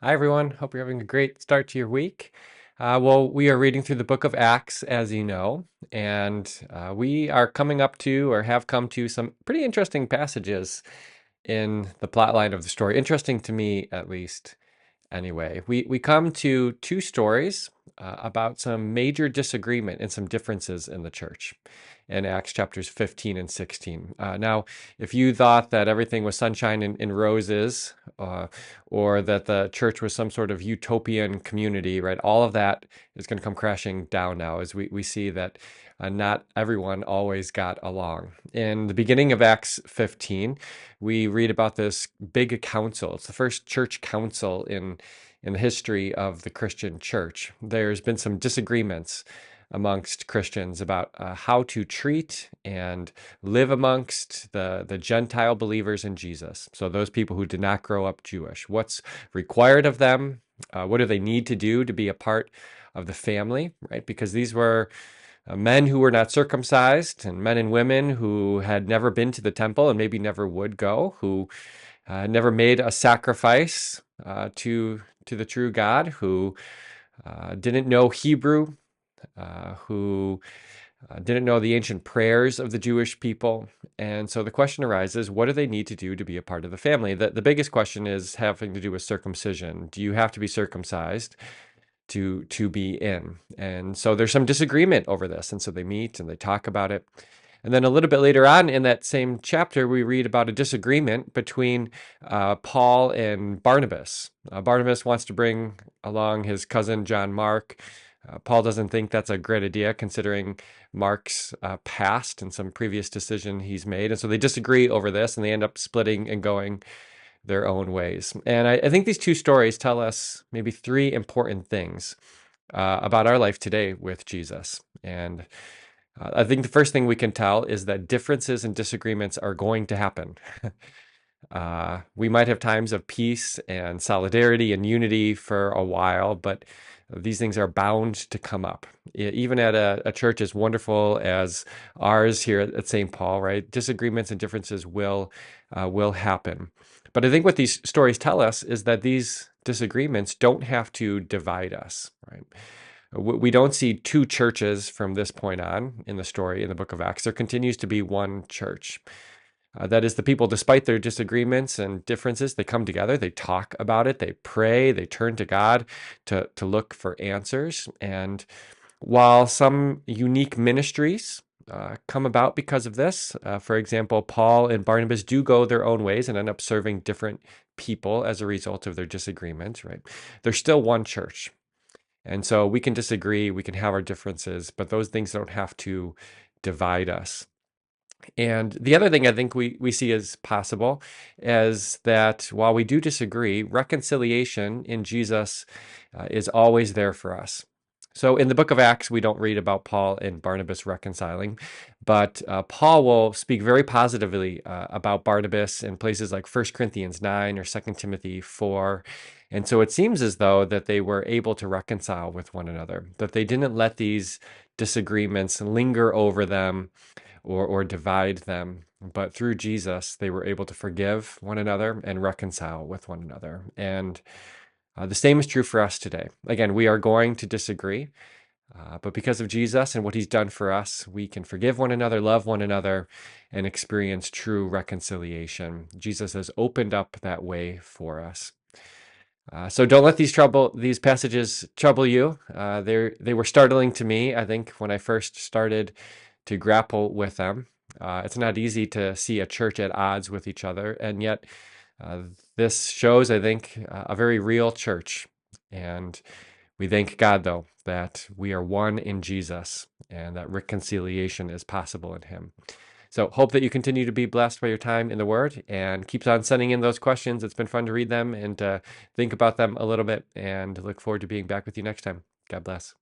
Hi, everyone. Hope you're having a great start to your week. We are reading through the book of Acts, as you know, and we are coming up to or have come to some pretty interesting passages in the plot line of the story. Interesting to me, at least. Anyway, we come to two stories about some major disagreement and some differences in the church in Acts chapters 15 and 16. Now, if you thought that everything was sunshine and roses, or that the church was some sort of utopian community, right, all of that is going to come crashing down now as we see that not everyone always got along. In the beginning of Acts 15, we read about this big council. It's the first church council in the history of the Christian church. There's been some disagreements amongst Christians about how to treat and live amongst the Gentile believers in Jesus. So those people who did not grow up Jewish. What's required of them? What do they need to do to be a part of the family, right? Because these were men who were not circumcised and men and women who had never been to the temple and maybe never would go, who never made a sacrifice to the true God, who didn't know Hebrew, who didn't know the ancient prayers of the Jewish people. And so the question arises, what do they need to do to be a part of the family? The biggest question is having to do with circumcision. Do you have to be circumcised to be in? And so there's some disagreement over this. And so they meet and they talk about it. And then a little bit later on in that same chapter, we read about a disagreement between Paul and Barnabas. Barnabas wants to bring along his cousin John Mark. Paul doesn't think that's a great idea considering Mark's past and some previous decision he's made. And so they disagree over this and they end up splitting and going their own ways. And I think these two stories tell us maybe three important things about our life today with Jesus. And I think the first thing we can tell is that differences and disagreements are going to happen. We might have times of peace and solidarity and unity for a while, but these things are bound to come up. Even at a church as wonderful as ours here at St. Paul, right? Disagreements and differences will happen. But I think what these stories tell us is that these disagreements don't have to divide us, right? We don't see two churches from this point on in the story in the book of Acts. There continues to be one church. That is, the people, despite their disagreements and differences, they come together, they talk about it, they pray, they turn to God to look for answers. And while some unique ministries come about because of this, for example, Paul and Barnabas do go their own ways and end up serving different people as a result of their disagreements, right? They're still one church. And so we can disagree, we can have our differences, but those things don't have to divide us. And the other thing I think we see as possible is that while we do disagree, reconciliation in Jesus is always there for us. So in the book of Acts, we don't read about Paul and Barnabas reconciling, but Paul will speak very positively about Barnabas in places like 1 Corinthians 9 or 2 Timothy 4. And so it seems as though that they were able to reconcile with one another, that they didn't let these disagreements linger over them or divide them. But through Jesus, they were able to forgive one another and reconcile with one another. And the same is true for us today. Again, we are going to disagree, but because of Jesus and what he's done for us, we can forgive one another, love one another, and experience true reconciliation. Jesus has opened up that way for us. So don't let these passages trouble you. They were startling to me, I think, when I first started to grapple with them. It's not easy to see a church at odds with each other, and yet this shows, I think, a very real church. And we thank God, though, that we are one in Jesus and that reconciliation is possible in him. So hope that you continue to be blessed by your time in the Word and keeps on sending in those questions. It's been fun to read them and to think about them a little bit, and look forward to being back with you next time. God bless.